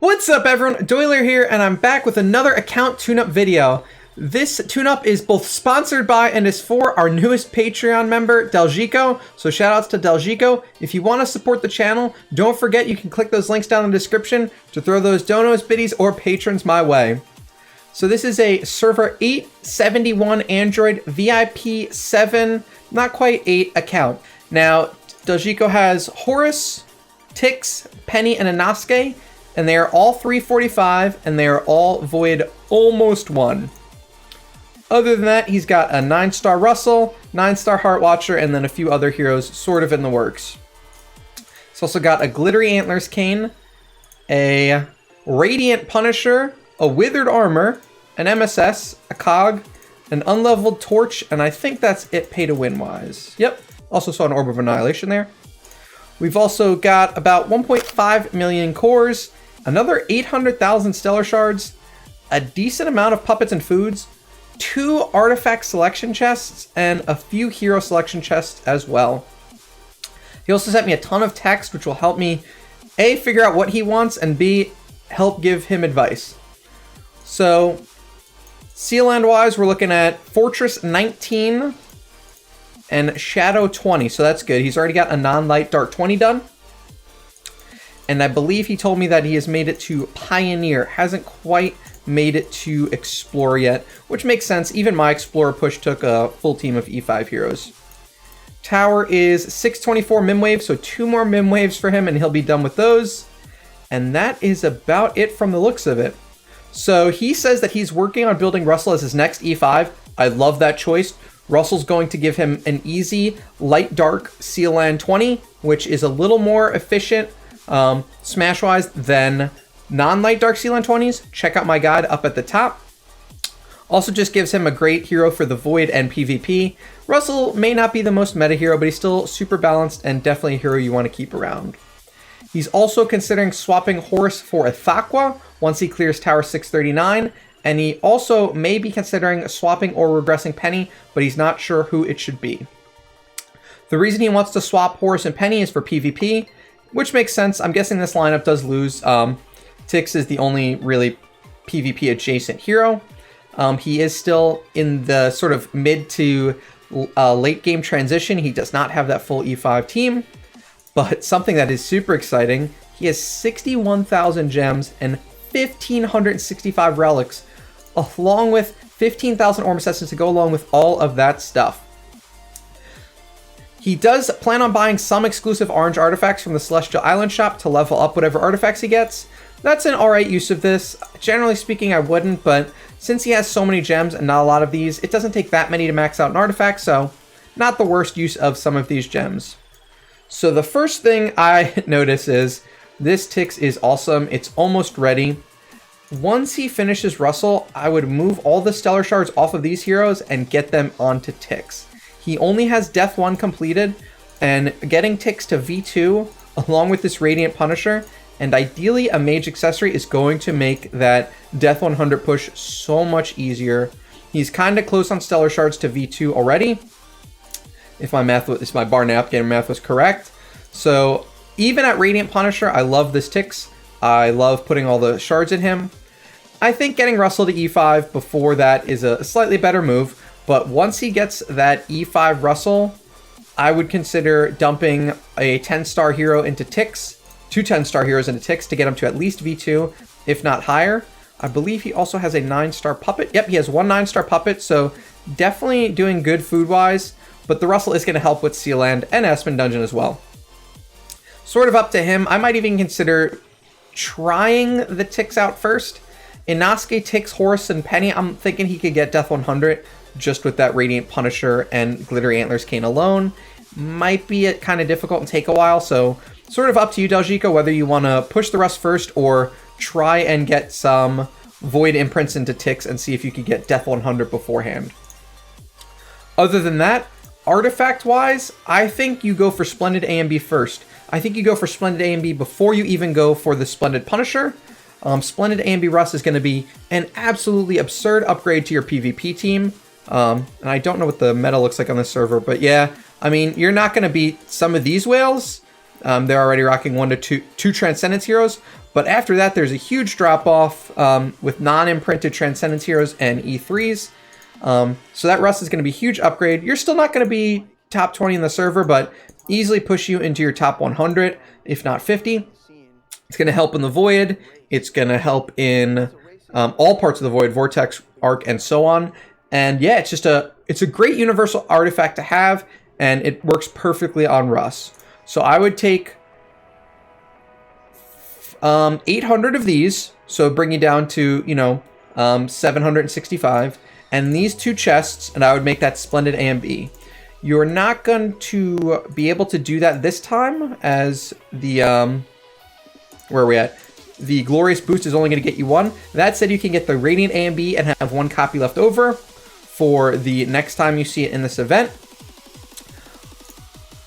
What's up everyone, Doyler here, and I'm back with another account tune-up video. This tune-up is both sponsored by and is for our newest Patreon member, Deljikho, so shoutouts to Deljikho. If you want to support the channel, don't forget you can click those links down in the description to throw those donos, biddies, or patrons my way. So this is a server 871 Android VIP 7, not quite 8 account. Now, Deljikho has Horus, Tix, Penny, and Ithaqua, and they are all 345, and they are all void almost 1. Other than that, he's got a 9-star Russell, 9-star Heart Watcher, and then a few other heroes sort of in the works. He's also got a Glittery Antlers Cane, a Radiant Punisher, a Withered Armor, an MSS, a Cog, an Unleveled Torch, and I think that's it pay to win wise. Yep, also saw an Orb of Annihilation there. We've also got about 1.5 million cores, another 800,000 stellar shards, a decent amount of puppets and foods, 2 artifact selection chests, and a few hero selection chests as well. He also sent me a ton of text, which will help me A, figure out what he wants, and B, help give him advice. So, Sealand wise, we're looking at Fortress 19 and Shadow 20, so that's good. He's already got a non-light Dark 20 done. And I believe he told me that he has made it to Pioneer. Hasn't quite made it to Explorer yet, which makes sense. Even my Explorer push took a full team of E5 heroes. Tower is 624 Mim Waves, so 2 more Mim Waves for him, and he'll be done with those. And that is about it from the looks of it. So he says that he's working on building Russell as his next E5. I love that choice. Russell's going to give him an easy light dark Sealand 20, which is a little more efficient smash-wise than non-light dark Sealand 20s. Check out my guide up at the top. Also just gives him a great hero for the Void and PvP. Russell may not be the most meta hero, but he's still super balanced and definitely a hero you want to keep around. He's also considering swapping Horus for Ithaqua once he clears Tower 639, and he also may be considering swapping or regressing Penny, but he's not sure who it should be. The reason he wants to swap Horus and Penny is for PvP, which makes sense. I'm guessing this lineup does lose. Tix is the only really PvP adjacent hero. He is still in the sort of mid to late game transition. He does not have that full E5 team, but something that is super exciting, he has 61,000 gems and 1,565 relics, along with 15,000 Ormus Essence to go along with all of that stuff. He does plan on buying some exclusive orange artifacts from the Celestial Island shop to level up whatever artifacts he gets. That's an alright use of this. Generally speaking, I wouldn't, but since he has so many gems and not a lot of these, it doesn't take that many to max out an artifact, so not the worst use of some of these gems. So the first thing I notice is this Tix is awesome. It's almost ready. Once he finishes Russell, I would move all the Stellar Shards off of these heroes and get them onto Tix. He only has Death 1 completed, and getting Tix to V2 along with this Radiant Punisher and ideally a Mage accessory is going to make that Death 100 push so much easier. He's kind of close on Stellar Shards to V2 already, if my bar napkin math was correct. So even at Radiant Punisher, I love this Tix. I love putting all the shards in him. I think getting Russell to E5 before that is a slightly better move, but once he gets that E5 Russell, I would consider dumping a 10-star hero into Tix, 2 10-star heroes into Tix to get him to at least V2, if not higher. I believe he also has a 9-star puppet. Yep, he has 1 9-star puppet, so definitely doing good food-wise, but the Russell is going to help with Sealand and Aspen Dungeon as well. Sort of up to him. I might even consider trying the Tix out first. Ithaqua, Tix, Horus, and Penny, I'm thinking he could get Death 100 just with that Radiant Punisher and Glittery Antlers Cane alone. Might be kind of difficult and take a while, so sort of up to you, Deljikho, whether you want to push the rust first or try and get some Void imprints into Tix and see if you could get Death 100 beforehand. Other than that, artifact-wise, I think you go for Splendid AMB first. I think you go for Splendid AMB before you even go for the Splendid Punisher. Splendid AMB Rust is going to be an absolutely absurd upgrade to your PvP team. And I don't know what the meta looks like on this server, but yeah, I mean, you're not going to beat some of these whales, They're already rocking 1 to 2 Transcendence heroes. But after that, there's a huge drop-off with non-imprinted Transcendence heroes and E3s. So that Rust is going to be a huge upgrade. You're still not going to be top 20 in the server, but easily push you into your top 100, if not 50. It's going to help in the Void. It's going to help in all parts of the Void, Vortex, Arc, and so on. And yeah, it's a great universal artifact to have, and it works perfectly on Rust. So I would take 800 of these, so bring you down to, 765, and these 2 chests, and I would make that Splendid AMB. You're not going to be able to do that this time, as the, where are we at? The Glorious Boost is only going to get you 1. That said, you can get the Radiant AMB and have 1 copy left over for the next time you see it in this event.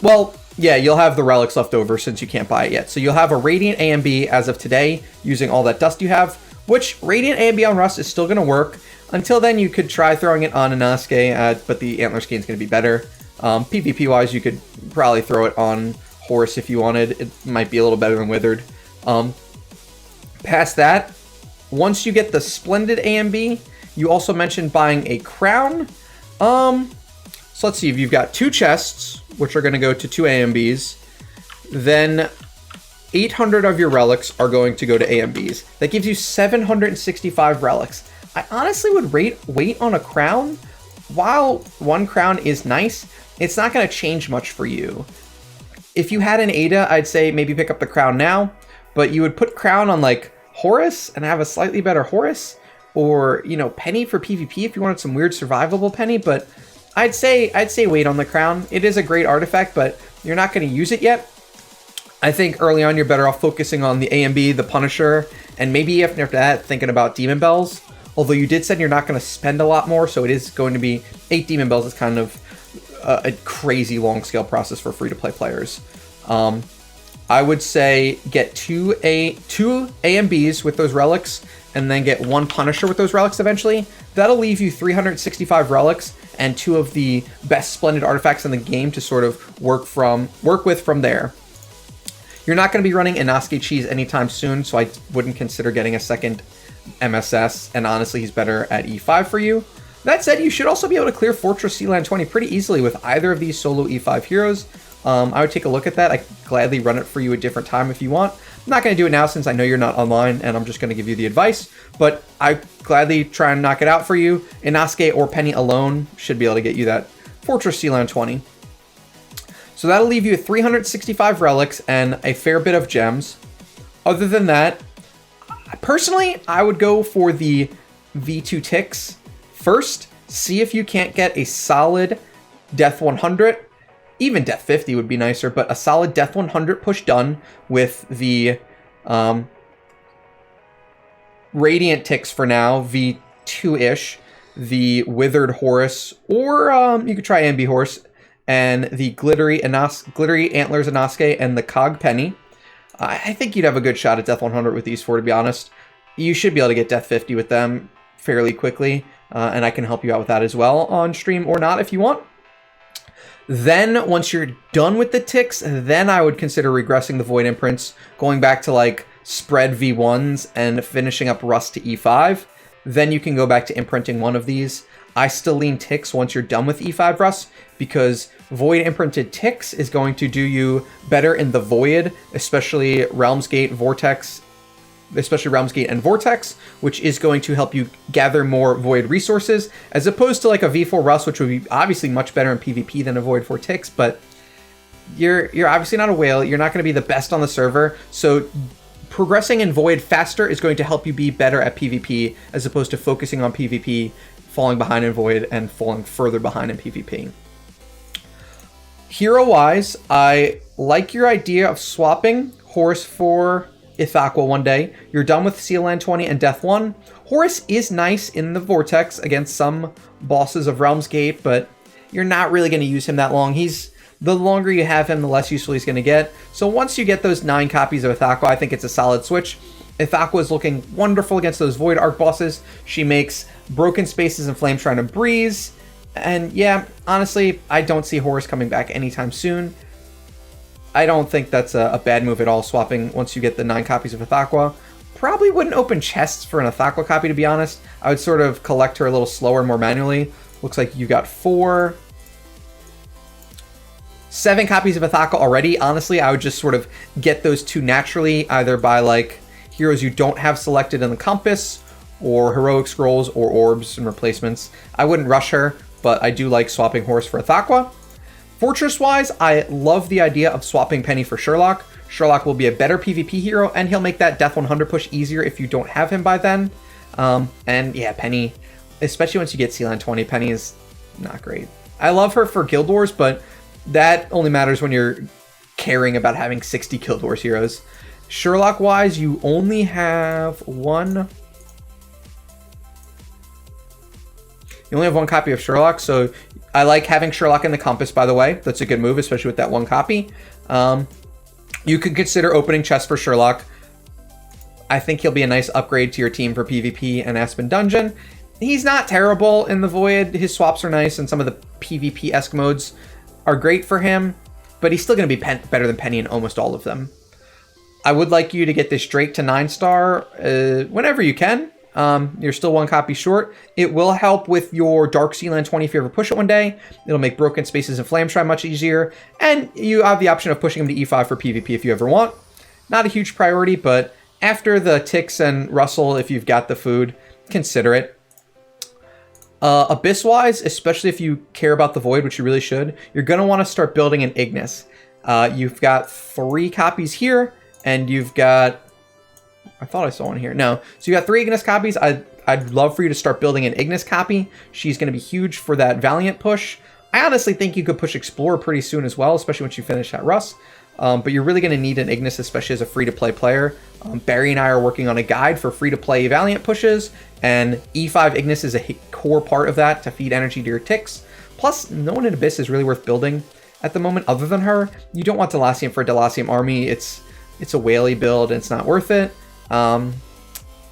Well, yeah, you'll have the Relics left over since you can't buy it yet. So you'll have a Radiant AMB as of today using all that dust you have, which Radiant AMB on Rust is still going to work. Until then, you could try throwing it on Ithaqua, but the Antler skin is going to be better. PvP-wise, you could probably throw it on Horus if you wanted. It might be a little better than Withered. Past that, once you get the Splendid AMB, you also mentioned buying a Crown. So let's see, if you've got 2 chests, which are going to go to 2 AMBs, then 800 of your relics are going to go to AMBs. That gives you 765 relics. I honestly would wait on a Crown. While 1 Crown is nice, it's not going to change much for you. If you had an Ada, I'd say maybe pick up the Crown now, but you would put Crown on like Horus and have a slightly better Horus, or Penny for PvP if you wanted some weird survivable Penny. But I'd say wait on the Crown. It is a great artifact, but you're not going to use it yet. I think early on you're better off focusing on the AMB, the Punisher, and maybe after that thinking about Demon Bells. Although you did say you're not going to spend a lot more, so it is going to be 8 Demon Bells. Is kind of a crazy long scale process for free-to-play players. I would say get 2 AMBs with those relics, and then get 1 Punisher with those relics eventually. That'll leave you 365 relics and 2 of the best Splendid artifacts in the game to sort of work with from there. You're not going to be running Ithaqua cheese anytime soon, so I wouldn't consider getting a second MSS, and honestly, he's better at E5 for you. That said, you should also be able to clear Fortress Sealand 20 pretty easily with either of these solo E5 heroes. I would take a look at that. I could gladly run it for you a different time if you want. I'm not going to do it now since I know you're not online, and I'm just going to give you the advice, but I gladly try and knock it out for you. Ithaqua or Penny alone should be able to get you that Fortress Sealand 20. So that'll leave you with 365 relics and a fair bit of gems. Other than that, personally, I would go for the V2 ticks first. See if you can't get a solid Death 100. Even Death 50 would be nicer, but a solid Death 100 push done with the Radiant ticks for now, V2-ish, the Withered Horus, or you could try AMB Horus, and the Glittery Antlers Ithaqua and the Cog Penny. I think you'd have a good shot at Death 100 with these 4, to be honest. You should be able to get Death 50 with them fairly quickly, and I can help you out with that as well on stream or not if you want. Then, once you're done with the ticks, then I would consider regressing the Void Imprints, going back to like spread V1s and finishing up Rust to E5. Then you can go back to imprinting one of these. I still lean ticks once you're done with E5 Rust, because Void Imprinted ticks is going to do you better in the Void, especially Realms Gate, Vortex, especially Realms Gate and Vortex, which is going to help you gather more Void resources, as opposed to like a V4 Rust, which would be obviously much better in PvP than a Void 4 ticks, but you're obviously not a whale, you're not going to be the best on the server, so progressing in Void faster is going to help you be better at PvP, as opposed to focusing on PvP, falling behind in Void, and falling further behind in PvP. Hero-wise, I like your idea of swapping Horus for Ithaqua one day. You're done with Sealand 20 and Death 1. Horus is nice in the Vortex against some bosses of Realms Gate, but you're not really going to use him that long. The longer you have him, the less useful he's going to get. So once you get those 9 copies of Ithaqua, I think it's a solid switch. Ithaqua is looking wonderful against those Void Arc bosses. She makes Broken Spaces and Flame Shrine a breeze. And yeah, honestly, I don't see Horus coming back anytime soon. I don't think that's a bad move at all, swapping once you get the 9 copies of Ithaqua. Probably wouldn't open chests for an Ithaqua copy, to be honest. I would sort of collect her a little slower, more manually. Looks like you got 7 copies of Ithaqua already. Honestly, I would just sort of get those 2 naturally, either by like heroes you don't have selected in the compass, or heroic scrolls, or orbs and replacements. I wouldn't rush her, but I do like swapping Horus for Ithaqua. Fortress-wise, I love the idea of swapping Penny for Sherlock. Sherlock will be a better PvP hero, and he'll make that Death 100 push easier if you don't have him by then. And yeah, Penny, especially once you get Sealand 20, Penny is not great. I love her for Guild Wars, but that only matters when you're caring about having 60 Guild Wars heroes. Sherlock-wise, you only have one... You only have 1 copy of Sherlock, so I like having Sherlock in the compass, by the way. That's a good move, especially with that 1 copy. You could consider opening chests for Sherlock. I think he'll be a nice upgrade to your team for PvP and Aspen Dungeon. He's not terrible in the Void. His swaps are nice, and some of the PvP-esque modes are great for him, but he's still going to be better than Penny in almost all of them. I would like you to get this Drake to 9-star whenever you can. You're still 1 copy short. It will help with your Dark Sealand 20 if you ever push it one day. It'll make Broken Spaces and Flame Shrine much easier, and you have the option of pushing him to E5 for PvP if you ever want. Not a huge priority, but after the Ticks and Russell, if you've got the food, consider it. Abyss-wise, especially if you care about the Void, which you really should, you're going to want to start building an Ignis. You've got 3 copies here, and you've got... I thought I saw one here. No. So you got 3 Ignis copies. I'd love for you to start building an Ignis copy. She's going to be huge for that Valiant push. I honestly think you could push Explorer pretty soon as well, especially once you finish that Russ. But you're really going to need an Ignis, especially as a free-to-play player. Barry and I are working on a guide for free-to-play Valiant pushes, and E5 Ignis is a core part of that to feed energy to your Ticks. Plus, no one in Abyss is really worth building at the moment other than her. You don't want Delacium for a Delacium army. It's a whaley build, and it's not worth it.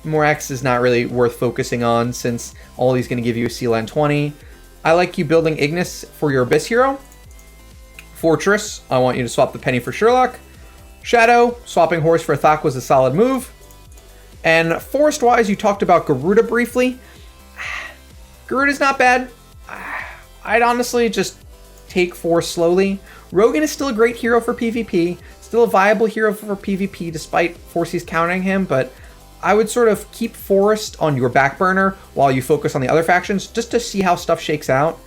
Morax is not really worth focusing on since all he's going to give you is Sealand 20. I like you building Ignis for your Abyss hero. Fortress, I want you to swap the Penny for Sherlock. Shadow, swapping Horus for Ithaqua was a solid move. And Forest-wise, you talked about Garuda briefly. Garuda's not bad. I'd honestly just take Forest slowly. Rogan is still a great hero for PvP. Still a viable hero for PvP despite Forces countering him, but I would sort of keep Forest on your back burner while you focus on the other factions just to see how stuff shakes out.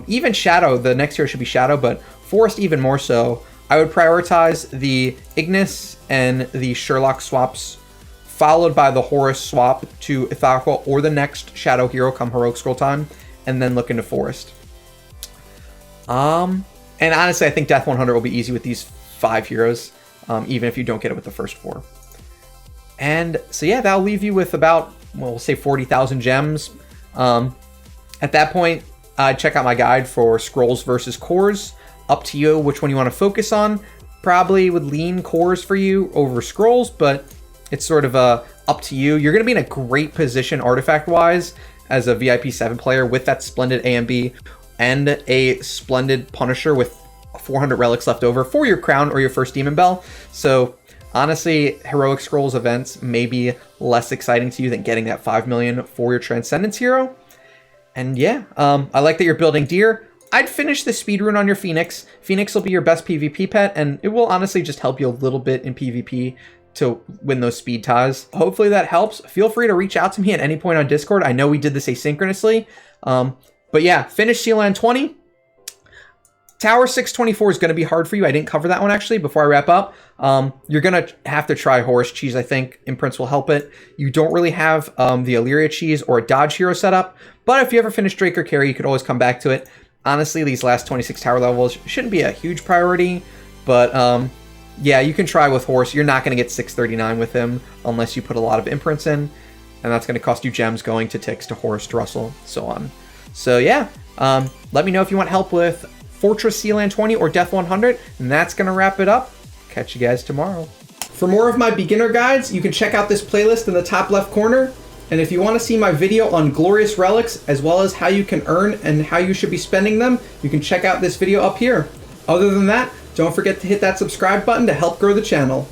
Even Shadow, the next hero should be Shadow, but Forest even more so. I would prioritize the Ignis and the Sherlock swaps, followed by the Horus swap to Ithaqua or the next Shadow hero come Heroic Scroll time, and then look into Forest. And honestly, I think Death 100 will be easy with these 5 heroes, even if you don't get it with the first 4. And so yeah, that'll leave you with about, well, we'll say 40,000 gems. At that point, check out my guide for scrolls versus cores. Up to you which one you want to focus on. Probably would lean cores for you over scrolls, but it's sort of up to you. You're going to be in a great position artifact-wise as a VIP 7 player with that Splendid AMB and a Splendid Punisher with 400 relics left over for your crown or your first demon bell. So honestly, Heroic Scrolls events may be less exciting to you than getting that 5 million for your Transcendence hero. And yeah, I like that you're building Deer. I'd finish the speed rune on your Phoenix. Phoenix will be your best PvP pet, and it will honestly just help you a little bit in PvP to win those speed ties. Hopefully that helps. Feel free to reach out to me at any point on Discord. I know we did this asynchronously. But yeah, finish Sealand 20. Tower 624 is going to be hard for you. I didn't cover that one actually before I wrap up. You're going to have to try Horus Cheese, I think. Imprints will help it. You don't really have the Illyria Cheese or a Dodge hero setup, but if you ever finish Drake or Carry, you could always come back to it. Honestly, these last 26 tower levels shouldn't be a huge priority, but yeah, you can try with Horus. You're not going to get 639 with him unless you put a lot of imprints in, and that's going to cost you gems going to Ticks to Horus to Russell, so on. So yeah, let me know if you want help with Fortress Sealand 20 or Death 100, and that's going to wrap it up. Catch you guys tomorrow. For more of my beginner guides, you can check out this playlist in the top left corner. And if you want to see my video on glorious relics, as well as how you can earn and how you should be spending them, you can check out this video up here. Other than that, Don't forget to hit that subscribe button to help grow the channel.